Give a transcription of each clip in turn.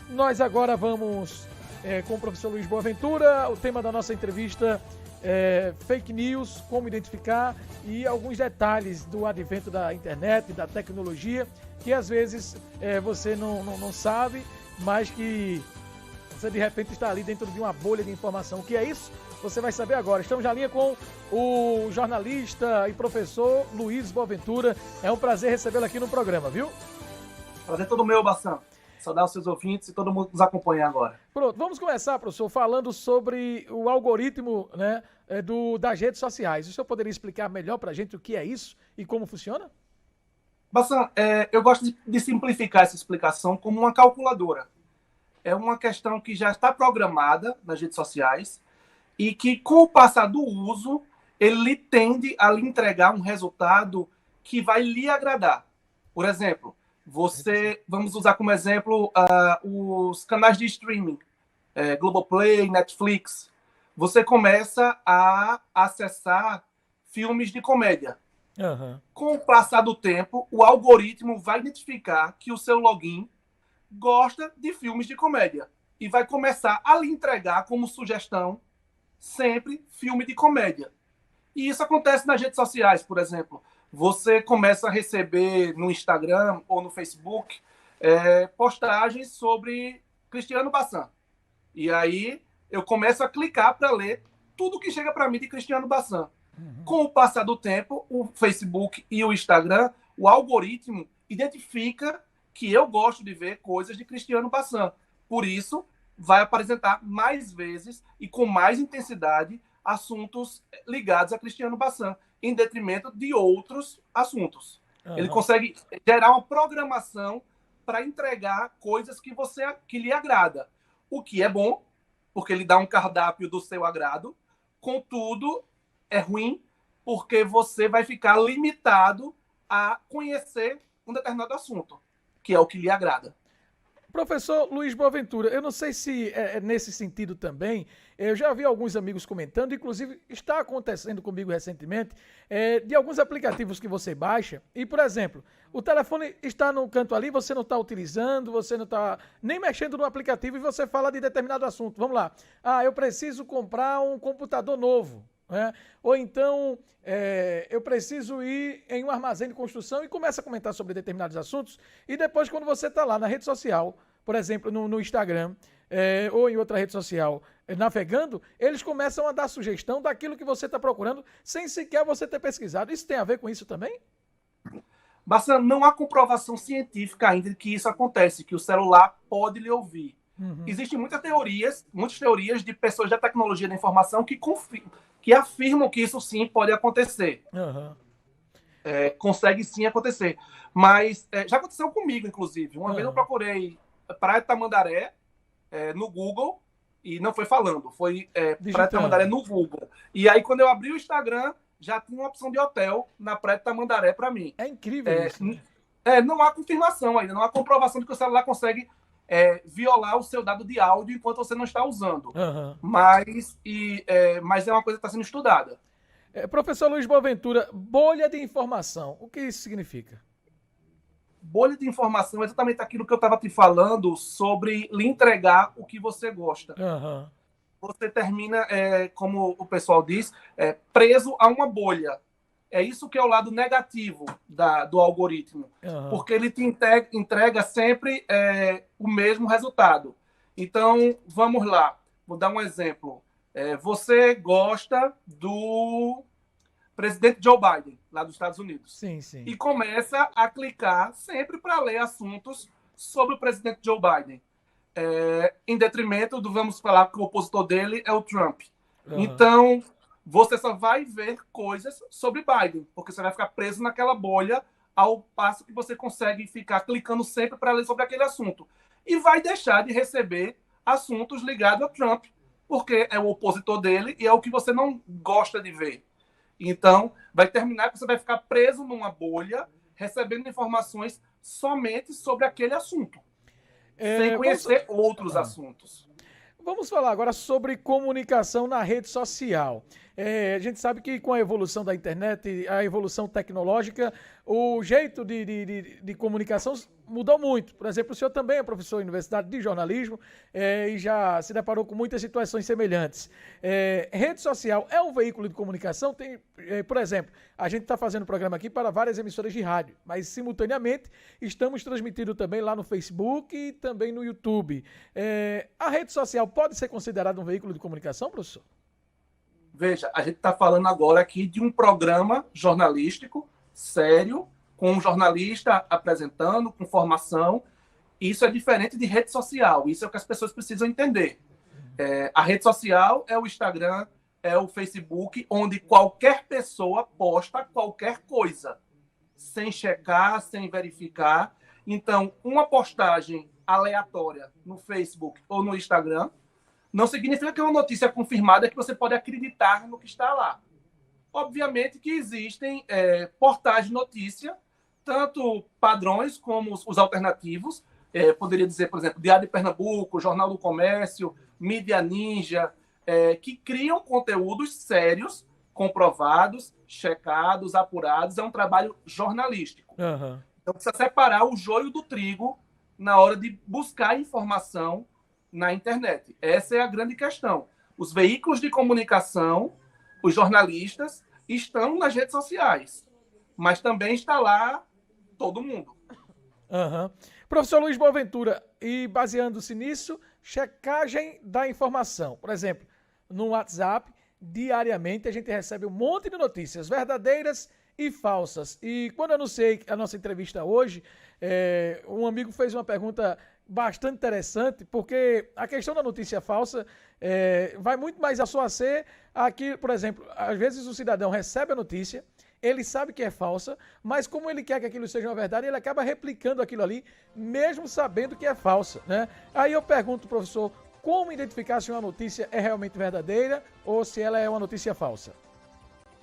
Nós agora vamos com o professor Luiz Boaventura. O tema da nossa entrevista é fake news, como identificar e alguns detalhes do advento da internet, da tecnologia, que às vezes você não sabe, mas que você de repente está ali dentro de uma bolha de informação. O que é isso? Você vai saber agora. Estamos na linha com o jornalista e professor Luiz Boaventura. É um prazer recebê-lo aqui no programa, viu? Prazer todo meu, Bassam. Saudar os seus ouvintes e todo mundo que nos acompanha agora. Pronto, vamos começar, professor, falando sobre o algoritmo, né, das redes sociais. O senhor poderia explicar melhor para a gente o que é isso e como funciona? Bassam, eu gosto de simplificar essa explicação como uma calculadora. É uma questão que já está programada nas redes sociais e que, com o passar do uso, ele tende a lhe entregar um resultado que vai lhe agradar. Por exemplo, vamos usar como exemplo os canais de streaming, Globoplay, Netflix. Você começa a acessar filmes de comédia. Uhum. Com o passar do tempo, o algoritmo vai identificar que o seu login gosta de filmes de comédia e vai começar a lhe entregar como sugestão sempre filme de comédia. E isso acontece nas redes sociais, por exemplo. Você começa a receber no Instagram ou no Facebook postagens sobre Cristiano Bassam. E aí eu começo a clicar para ler tudo que chega para mim de Cristiano Bassam. Uhum. Com o passar do tempo, o Facebook e o Instagram, o algoritmo identifica que eu gosto de ver coisas de Cristiano Bassam. Por isso, vai apresentar mais vezes e com mais intensidade assuntos ligados a Cristiano Bassam, em detrimento de outros assuntos. Uhum. Ele consegue gerar uma programação para entregar coisas que lhe agrada. O que é bom, porque ele dá um cardápio do seu agrado. Contudo, é ruim, porque você vai ficar limitado a conhecer um determinado assunto, que é o que lhe agrada. Professor Luiz Boaventura, eu não sei se é nesse sentido também, eu já vi alguns amigos comentando, inclusive está acontecendo comigo recentemente, de alguns aplicativos que você baixa, e por exemplo, o telefone está no canto ali, você não está utilizando, você não está nem mexendo no aplicativo e você fala de determinado assunto. Vamos lá, eu preciso comprar um computador novo. Ou então eu preciso ir em um armazém de construção e começa a comentar sobre determinados assuntos e depois quando você está lá na rede social, por exemplo no Instagram ou em outra rede social navegando, eles começam a dar sugestão daquilo que você está procurando sem sequer você ter pesquisado. Isso tem a ver com isso também? Bassam, não há comprovação científica ainda de que isso acontece, que o celular pode lhe ouvir. Uhum. Existem muitas teorias de pessoas da tecnologia da informação que afirmam que isso sim pode acontecer. Uhum. Consegue sim acontecer. Mas já aconteceu comigo, inclusive. Uma vez eu procurei Praia de Tamandaré no Google e não foi falando. Foi Praia de Tamandaré no Google. E aí, quando eu abri o Instagram, já tinha uma opção de hotel na Praia de Tamandaré para mim. É incrível isso. Né? Não há confirmação ainda. Não há comprovação de que o celular consegue violar o seu dado de áudio enquanto você não está usando. Uhum. Mas é uma coisa que está sendo estudada. Professor Luiz Boaventura, bolha de informação, o que isso significa? Bolha de informação é exatamente aquilo que eu estava te falando sobre lhe entregar o que você gosta. Uhum. Você termina, como o pessoal diz, preso a uma bolha. É isso que é o lado negativo do algoritmo. Uhum. Porque ele te entrega sempre o mesmo resultado. Então, vamos lá. Vou dar um exemplo. Você gosta do presidente Joe Biden, lá dos Estados Unidos. Sim, sim. E começa a clicar sempre para ler assuntos sobre o presidente Joe Biden. Em detrimento vamos falar que o opositor dele é o Trump. Uhum. Então, você só vai ver coisas sobre Biden, porque você vai ficar preso naquela bolha, ao passo que você consegue ficar clicando sempre para ler sobre aquele assunto. E vai deixar de receber assuntos ligados a Trump, porque é o opositor dele e é o que você não gosta de ver. Então, vai terminar que você vai ficar preso numa bolha, recebendo informações somente sobre aquele assunto, sem conhecer outros assuntos. Vamos falar agora sobre comunicação na rede social. A gente sabe que com a evolução da internet, a evolução tecnológica, o jeito de comunicação mudou muito. Por exemplo, o senhor também é professor da Universidade de Jornalismo e já se deparou com muitas situações semelhantes. Rede social é um veículo de comunicação? Por exemplo, a gente está fazendo programa aqui para várias emissoras de rádio, mas simultaneamente estamos transmitindo também lá no Facebook e também no YouTube. A rede social pode ser considerada um veículo de comunicação, professor? Veja, a gente está falando agora aqui de um programa jornalístico sério, com um jornalista apresentando, com formação. Isso é diferente de rede social. Isso é o que as pessoas precisam entender. A rede social é o Instagram, é o Facebook, onde qualquer pessoa posta qualquer coisa, sem checar, sem verificar. Então, uma postagem aleatória no Facebook ou no Instagram não significa que é uma notícia confirmada que você pode acreditar no que está lá. Obviamente que existem portais de notícia, tanto padrões como os alternativos. Poderia dizer, por exemplo, Diário de Pernambuco, Jornal do Comércio, Mídia Ninja, que criam conteúdos sérios, comprovados, checados, apurados. É um trabalho jornalístico. Uhum. Então, precisa separar o joio do trigo na hora de buscar informação na internet. Essa é a grande questão. Os veículos de comunicação, os jornalistas, estão nas redes sociais, mas também está lá todo mundo. Uhum. Professor Luiz Boaventura, e baseando-se nisso, checagem da informação. Por exemplo, no WhatsApp, diariamente a gente recebe um monte de notícias verdadeiras e falsas. E quando eu anunciei a nossa entrevista hoje, um amigo fez uma pergunta bastante interessante, porque a questão da notícia falsa vai muito mais a ser aqui, por exemplo, às vezes o cidadão recebe a notícia, ele sabe que é falsa, mas como ele quer que aquilo seja uma verdade, ele acaba replicando aquilo ali, mesmo sabendo que é falsa, né? Aí eu pergunto, professor, como identificar se uma notícia é realmente verdadeira ou se ela é uma notícia falsa?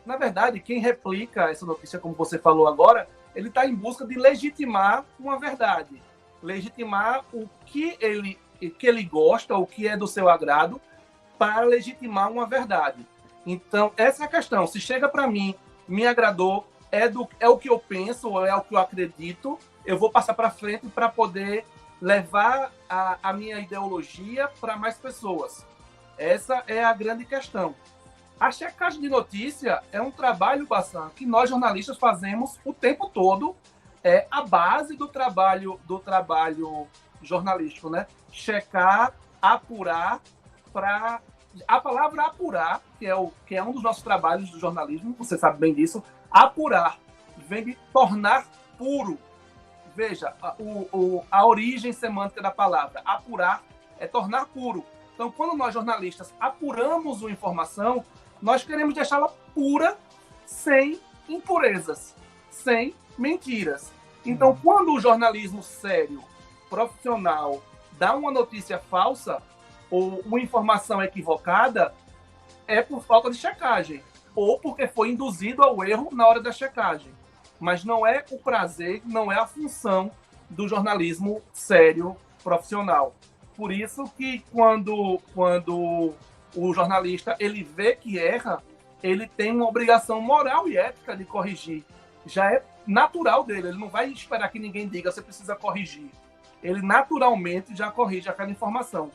Na verdade, quem replica essa notícia, como você falou agora, ele está em busca de legitimar uma verdade. Legitimar o que ele gosta, o que é do seu agrado, para legitimar uma verdade. Então, essa é a questão. Se chega para mim, me agradou, é o que eu penso, ou é o que eu acredito, eu vou passar para frente para poder levar a minha ideologia para mais pessoas. Essa é a grande questão. A checagem de notícia é um trabalho, Bassan, que nós jornalistas fazemos o tempo todo. É a base do trabalho jornalístico, né? Checar, apurar, a palavra apurar, que é um dos nossos trabalhos do jornalismo, você sabe bem disso, apurar vem de tornar puro. Veja, a origem semântica da palavra, apurar é tornar puro. Então, quando nós jornalistas apuramos uma informação, nós queremos deixá-la pura, sem impurezas, sem mentiras. Então, quando o jornalismo sério, profissional, dá uma notícia falsa ou uma informação equivocada, é por falta de checagem ou porque foi induzido ao erro na hora da checagem. Mas não é o prazer, não é a função do jornalismo sério, profissional. Por isso que quando o jornalista ele vê que erra, ele tem uma obrigação moral e ética de corrigir. Já é natural dele, ele não vai esperar que ninguém diga você precisa corrigir. Ele naturalmente já corrige aquela informação.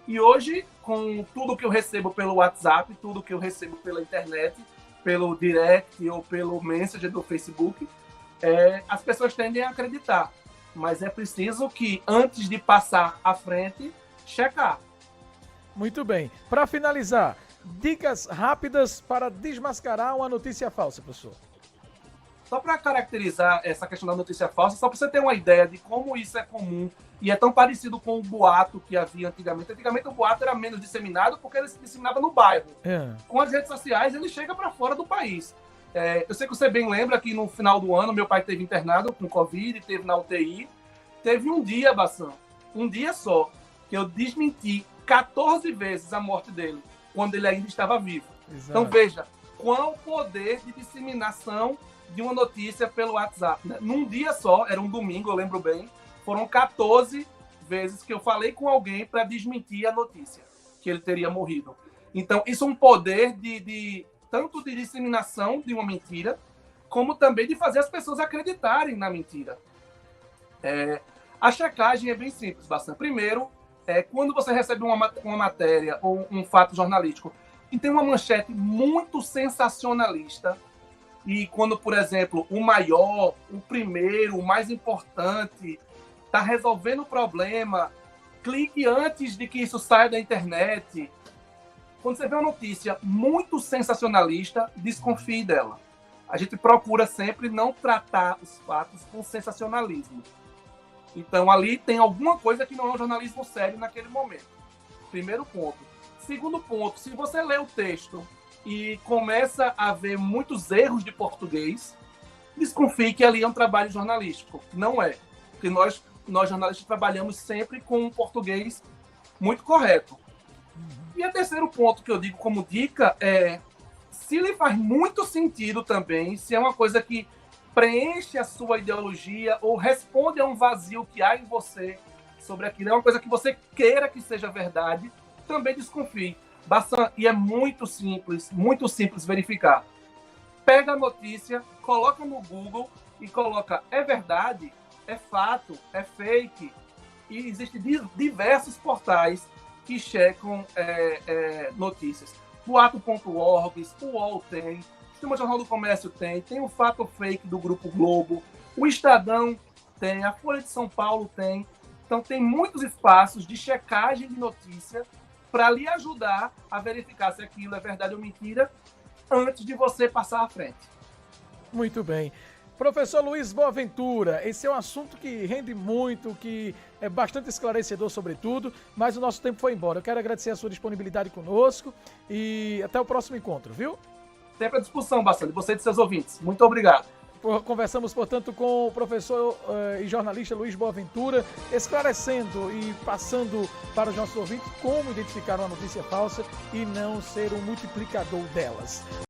E hoje, com tudo que eu recebo pelo WhatsApp, tudo que eu recebo pela internet, pelo direct ou pelo Messenger do Facebook, as pessoas tendem a acreditar. Mas é preciso que, antes de passar à frente, checar. Muito bem. Para finalizar, dicas rápidas para desmascarar uma notícia falsa, professor. Só para caracterizar essa questão da notícia falsa, só para você ter uma ideia de como isso é comum e é tão parecido com o boato que havia antigamente. Antigamente o boato era menos disseminado porque ele se disseminava no bairro. Com as redes sociais ele chega para fora do país. Eu sei que você bem lembra que no final do ano meu pai teve internado com Covid, teve na UTI. Teve um dia, Bassan, um dia só, que eu desmenti 14 vezes a morte dele, quando ele ainda estava vivo. Exato. Então veja, qual o poder de disseminação de uma notícia pelo WhatsApp. Né? Num dia só, era um domingo, eu lembro bem, foram 14 vezes que eu falei com alguém para desmentir a notícia, que ele teria morrido. Então, isso é um poder de tanto de disseminação de uma mentira, como também de fazer as pessoas acreditarem na mentira. A checagem é bem simples, bastante. Primeiro, quando você recebe uma matéria ou um fato jornalístico que tem uma manchete muito sensacionalista, e quando, por exemplo, o maior, o primeiro, o mais importante está resolvendo o problema, clique antes de que isso saia da internet. Quando você vê uma notícia muito sensacionalista, desconfie dela. A gente procura sempre não tratar os fatos com sensacionalismo. Então, ali tem alguma coisa que não é um jornalismo sério naquele momento. Primeiro ponto. Segundo ponto, se você lê o texto e começa a ver muitos erros de português, desconfie que ali é um trabalho jornalístico. Não é. Porque nós jornalistas trabalhamos sempre com um português muito correto. E o terceiro ponto que eu digo como dica se lhe faz muito sentido também, se é uma coisa que preenche a sua ideologia ou responde a um vazio que há em você sobre aquilo, é uma coisa que você queira que seja verdade, também desconfie. E é muito simples verificar. Pega a notícia, coloca no Google e coloca é verdade, é fato, é fake. E existem diversos portais que checam notícias. Boato.org, o UOL tem, o Sistema Jornal do Comércio tem o Fato Fake do Grupo Globo, o Estadão tem, a Folha de São Paulo tem. Então tem muitos espaços de checagem de notícia para lhe ajudar a verificar se aquilo é verdade ou mentira antes de você passar à frente. Muito bem. Professor Luiz Boaventura, esse é um assunto que rende muito, que é bastante esclarecedor sobre tudo, mas o nosso tempo foi embora. Eu quero agradecer a sua disponibilidade conosco e até o próximo encontro, viu? Sempre à disposição, bastante, você e de seus ouvintes. Muito obrigado. Conversamos, portanto, com o professor e jornalista Luiz Boaventura, esclarecendo e passando para os nossos ouvintes como identificar uma notícia falsa e não ser um multiplicador delas.